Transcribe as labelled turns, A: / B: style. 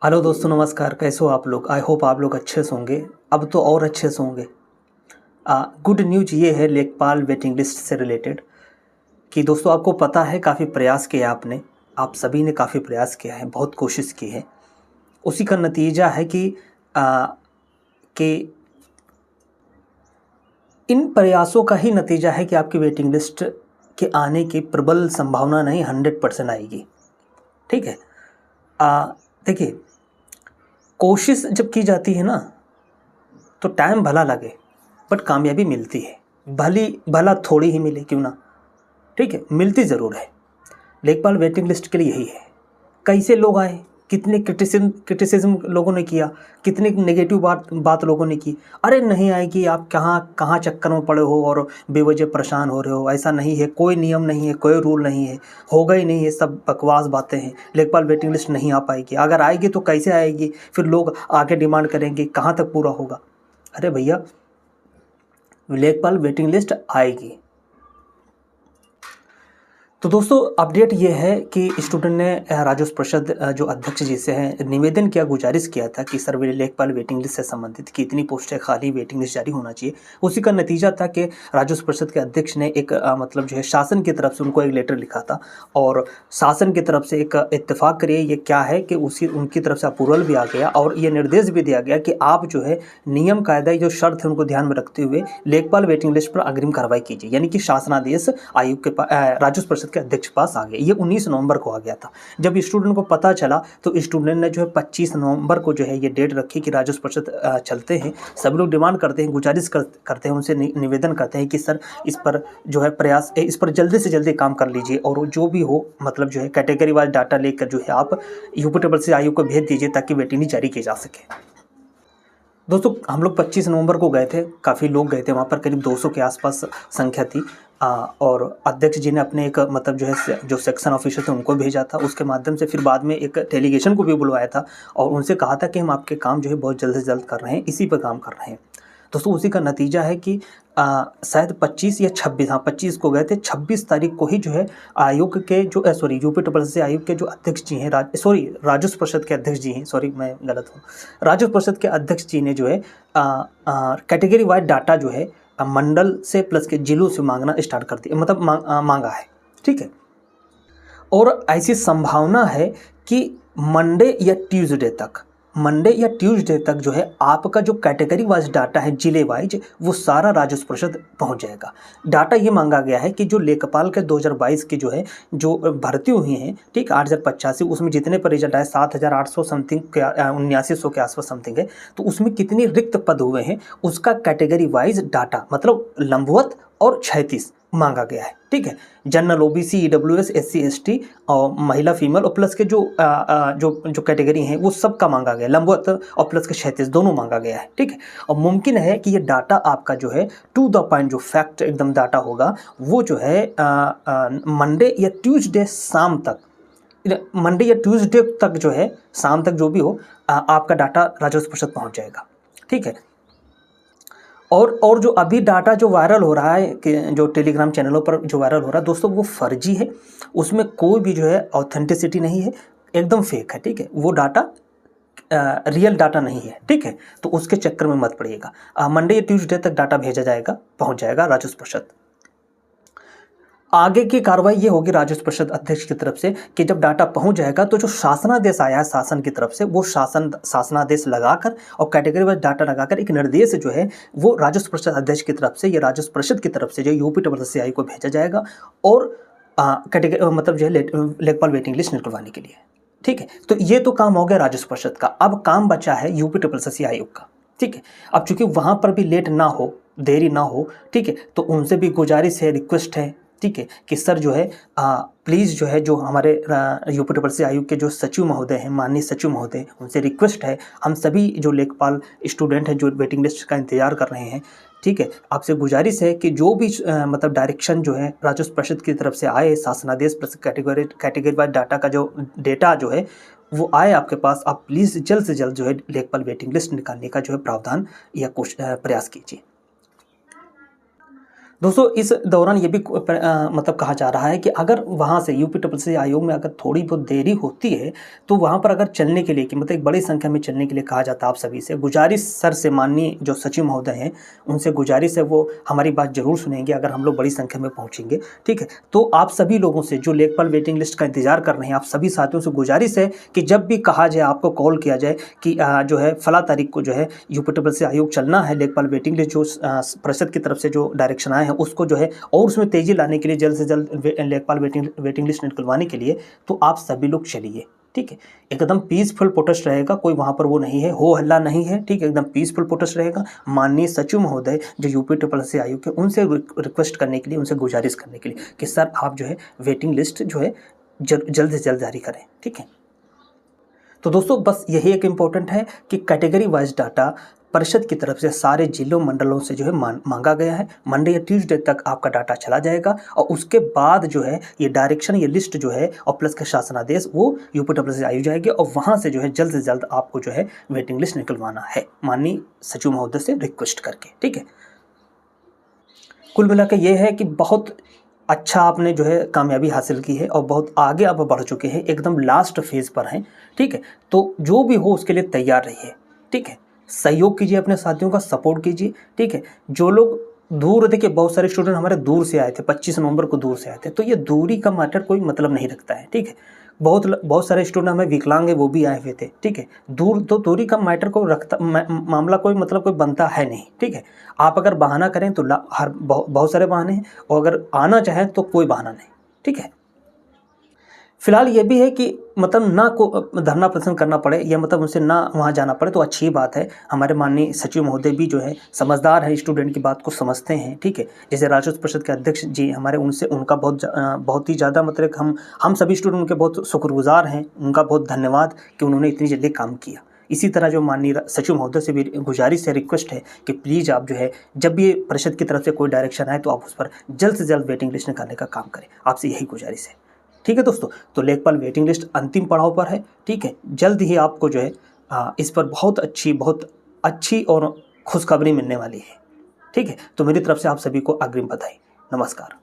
A: Hello दोस्तों, नमस्कार। कैसे हो आप लोग? आई होप आप लोग अच्छे से होंगे। अब तो और अच्छे से होंगे। गुड न्यूज ये है लेखपाल वेटिंग लिस्ट से रिलेटेड कि दोस्तों आपको पता है काफ़ी प्रयास किया आपने, आप सभी ने काफ़ी प्रयास किया है, बहुत कोशिश की है। उसी का नतीजा है कि इन प्रयासों का ही नतीजा है कि आपकी वेटिंग लिस्ट के आने की प्रबल संभावना नहीं 100% आएगी। ठीक है। देखिए, कोशिश जब की जाती है ना तो टाइम भला लगे बट कामयाबी मिलती है। भला थोड़ी ही मिले क्यों ना, ठीक है, मिलती ज़रूर है। लेखपाल वेटिंग लिस्ट के लिए यही है। कैसे लोग आए, कितने क्रिटिसिज्म लोगों ने किया, कितने नेगेटिव बात लोगों ने की। अरे नहीं आएगी, आप कहाँ कहाँ चक्कर में पड़े हो और बेवजह परेशान हो रहे हो। ऐसा नहीं है, कोई नियम नहीं है, कोई रूल नहीं है, होगा ही नहीं, ये सब बकवास बातें हैं। लेखपाल वेटिंग लिस्ट नहीं आ पाएगी। अगर आएगी तो कैसे आएगी, फिर लोग आगे डिमांड करेंगे, कहाँ तक पूरा होगा। अरे भैया, लेखपाल वेटिंग लिस्ट आएगी। तो दोस्तों अपडेट ये है कि स्टूडेंट ने राजस्व परिषद जो अध्यक्ष जी से है निवेदन किया, गुजारिश किया था कि सर लेखपाल वेटिंग लिस्ट से संबंधित कि इतनी पोस्टें खाली, वेटिंग लिस्ट जारी होना चाहिए। उसी का नतीजा था कि राजस्व परिषद के अध्यक्ष ने एक मतलब जो है शासन की तरफ से उनको एक लेटर लिखा था और शासन की तरफ से एक इत्तेफाक करिए ये क्या है कि उनकी तरफ से अप्रूवल भी आ गया और ये निर्देश भी दिया गया कि आप जो है नियम कायदा जो शर्त है उनको ध्यान में रखते हुए लेखपाल वेटिंग लिस्ट पर अग्रिम कार्रवाई कीजिए। यानी कि शासनादेश आयोग के राजस्व परिषद के अध्यक्ष पास आ गया। ये 19 नवंबर को आ गया था। जब स्टूडेंट को पता चला तो स्टूडेंट ने जो है 25 नवंबर को जो है ये डेट रखी कि राजस्व परिषद चलते हैं। सब लोग डिमांड करते हैं, गुजारिश करते हैं, उनसे निवेदन करते हैं कि सर इस पर जो है प्रयास, इस पर जल्दी से जल्दी काम कर लीजिए और जो भी हो मतलब जो है कैटेगरी वाइज डाटा लेकर जो है आप यूपी ट्रिपल सी आयोग को भेज दीजिए ताकि वेटिंग लिस्ट जारी की जा सके। दोस्तों हम लोग 25 नवंबर को गए थे, काफ़ी लोग गए थे वहाँ पर, करीब 200 के आसपास संख्या थी। और अध्यक्ष जी ने अपने एक मतलब जो है जो सेक्शन ऑफिसर थे उनको भेजा था। उसके माध्यम से फिर बाद में एक डेलीगेशन को भी बुलवाया था और उनसे कहा था कि हम आपके काम जो है बहुत जल्द से जल्द कर रहे हैं, इसी पर काम कर रहे हैं। दोस्तों उसी का नतीजा है कि शायद 25 या 26, हाँ 25 को गए थे, 26 तारीख को ही जो है आयोग के जो यूपी ट्रिपल सी आयोग के जो अध्यक्ष जी हैं, राजस्व परिषद के अध्यक्ष जी हैं, मैं गलत हूँ, राजस्व परिषद के अध्यक्ष जी ने जो है कैटेगरी वाइज डाटा जो है मंडल से प्लस के जिलों से मांगना स्टार्ट कर दिया, मतलब मांगा है। ठीक है। और ऐसी संभावना है कि मंडे या ट्यूसडे तक जो है आपका जो कैटेगरी वाइज डाटा है जिले वाइज वो सारा राजस्व परिषद पहुंच जाएगा। डाटा ये मांगा गया है कि जो लेखपाल के 2022 की जो है जो भर्ती हुई हैं, ठीक, 8085, उसमें जितने पर रिजल्ट आए 7800 समथिंग के 7900 के आसपास समथिंग है, तो उसमें कितने रिक्त पद हुए हैं उसका कैटेगरी वाइज डाटा मतलब लंबवत और क्षैतिज मांगा गया है। ठीक है। General, OBC, EWS, SC, ST और महिला फीमेल और प्लस के जो जो कैटेगरी हैं वो सब का मांगा गया, लंबवत और प्लस के क्षैतिज दोनों मांगा गया है। ठीक है। और मुमकिन है कि ये डाटा आपका जो है टू द पॉइंट जो फैक्ट एकदम डाटा होगा वो जो है मंडे या ट्यूसडे शाम तक, मंडे या ट्यूसडे तक जो है शाम तक जो भी हो आपका डाटा राजस्व परिषद पहुँच जाएगा। ठीक है। और जो अभी डाटा जो वायरल हो रहा है कि जो टेलीग्राम चैनलों पर जो वायरल हो रहा है दोस्तों वो फर्जी है, उसमें कोई भी जो है ऑथेंटिसिटी नहीं है, एकदम फेक है। ठीक है। वो डाटा रियल डाटा नहीं है। ठीक है। तो उसके चक्कर में मत पड़िएगा। मंडे या ट्यूसडे तक डाटा भेजा जाएगा, पहुंच जाएगा राजस्व परिषद। आगे की कार्रवाई ये होगी राजस्व परिषद अध्यक्ष की तरफ से कि जब डाटा पहुंच जाएगा तो जो शासनादेश आया है शासन की तरफ से वो शासनादेश लगाकर और कैटेगरी वाइज डाटा लगाकर एक निर्देश जो है वो राजस्व परिषद अध्यक्ष की तरफ से या राजस्व परिषद की तरफ से जो यूपी ट्रिपल सी आई को भेजा जाएगा और कैटेगरी मतलब जो है लेखपाल वेटिंग लिस्ट निकलवाने के लिए। ठीक है। तो ये तो काम हो गया राजस्व परिषद का। अब काम बचा है यूपी ट्रिपल सी आयोग का। ठीक है। अब चूंकि वहां पर भी लेट ना हो, देरी ना हो, ठीक है, तो उनसे भी गुजारिश है, रिक्वेस्ट है, ठीक है, कि सर जो है प्लीज़ जो है जो हमारे यूपी ट्रिपल सी आयोग के जो सचिव महोदय हैं, माननीय सचिव महोदय, उनसे रिक्वेस्ट है, हम सभी जो लेखपाल स्टूडेंट हैं जो वेटिंग लिस्ट का इंतजार कर रहे हैं, ठीक है, आपसे गुजारिश है कि जो भी मतलब डायरेक्शन जो है राजस्व परिषद की तरफ से आए, शासनादेश प्लस कैटेगरी वाइज डाटा का जो डेटा जो है वो आए आपके पास, आप प्लीज़ जल्द से जल्द जो है लेखपाल वेटिंग लिस्ट निकालने का जो है प्रावधान या प्रयास कीजिए। दोस्तों इस दौरान ये भी मतलब कहा जा रहा है कि अगर वहाँ से यूपीएससी आयोग में अगर थोड़ी बहुत देरी होती है तो वहाँ पर अगर चलने के लिए कि मतलब एक बड़ी संख्या में चलने के लिए कहा जाता है आप सभी से, गुजारिश सर से, माननीय जो सचिव महोदय हैं उनसे गुजारिश है, वो हमारी बात जरूर सुनेंगे अगर हम लोग बड़ी संख्या में पहुँचेंगे। ठीक है, तो आप सभी लोगों से जो लेखपाल वेटिंग लिस्ट का इंतजार कर रहे हैं, आप सभी साथियों से गुजारिश है कि जब भी कहा जाए, आपको कॉल किया जाए कि जो है फला तारीख को जो है यूपीएससी आयोग चलना है, लेखपाल वेटिंग लिस्ट जो परिषद की तरफ से जो डायरेक्शन आए हैं उसको जो है और उसमें तेज़ी लाने के लिए, जल्द से जल्द लेखपाल वेटिंग लिस्ट निकलवाने के लिए, तो आप सभी लोग चलिए। ठीक है, एकदम पीसफुल प्रोटेस्ट रहेगा, कोई वहाँ पर वो नहीं है, हो हल्ला नहीं है। ठीक है, एकदम पीसफुल प्रोटेस्ट रहेगा। माननीय सचिव महोदय जो यूपीएससी आयोग के, उनसे रिक्वेस्ट करने के लिए, उनसे गुजारिश करने के लिए कि सर आप जो है वेटिंग लिस्ट जो है जल्द से जल्द जारी करें। ठीक है, तो दोस्तों बस यही एक इम्पोर्टेंट है कि कैटेगरी वाइज डाटा परिषद की तरफ से सारे जिलों मंडलों से जो है मांगा गया है। मंडे या ट्यूसडे तक आपका डाटा चला जाएगा और उसके बाद जो है ये डायरेक्शन, ये लिस्ट जो है और प्लस का शासनादेश वो यूपीएससी आयोग जाएगी और वहाँ से जो है जल्द से जल्द आपको जो है वेटिंग लिस्ट निकलवाना है, माननीय सचिव महोदय से रिक्वेस्ट करके। ठीक है, कुल मिला के ये है कि बहुत अच्छा आपने जो है कामयाबी हासिल की है और बहुत आगे आप बढ़ चुके हैं, एकदम लास्ट फेज़ पर हैं। ठीक है, तो जो भी हो उसके लिए तैयार रहिए। ठीक है, सहयोग कीजिए, अपने साथियों का सपोर्ट कीजिए। ठीक है, जो लोग दूर, देखिए बहुत सारे स्टूडेंट हमारे दूर से आए थे, 25 नवंबर को दूर से आए थे, तो ये दूरी का मैटर कोई मतलब नहीं रखता है। ठीक है, बहुत सारे स्टूडेंट हमें विकलांग है, वो भी आए हुए थे। ठीक है, दूरी का मैटर को रखता मामला कोई मतलब कोई बनता है नहीं। ठीक है, आप अगर बहाना करें तो बहुत सारे बहाने हैं और अगर आना चाहें तो कोई बहाना नहीं। ठीक है, फिलहाल ये भी है कि मतलब ना को धरना प्रदर्शन करना पड़े या मतलब उनसे ना वहाँ जाना पड़े तो अच्छी बात है। हमारे माननीय सचिव महोदय भी जो है समझदार है, स्टूडेंट की बात को समझते हैं। ठीक है, जैसे राजस्व परिषद के अध्यक्ष जी हमारे, उनसे उनका बहुत ही ज़्यादा मतलब हम सभी स्टूडेंट उनके बहुत शुक्रगुजार हैं। उनका बहुत धन्यवाद कि उन्होंने इतनी जल्दी काम किया। इसी तरह जो माननीय सचिव महोदय से भी गुजारिश है, रिक्वेस्ट है कि प्लीज़ आप जो है जब भी परिषद की तरफ से कोई डायरेक्शन आए तो आप उस पर जल्द से जल्द वेटिंग लिस्ट निकालने का काम करें। आपसे यही गुजारिश है। ठीक है दोस्तों, तो लेखपाल वेटिंग लिस्ट अंतिम पड़ाव पर है। ठीक है, जल्द ही आपको जो है इस पर बहुत अच्छी और खुशखबरी मिलने वाली है। ठीक है, तो मेरी तरफ से आप सभी को अग्रिम बधाई। नमस्कार।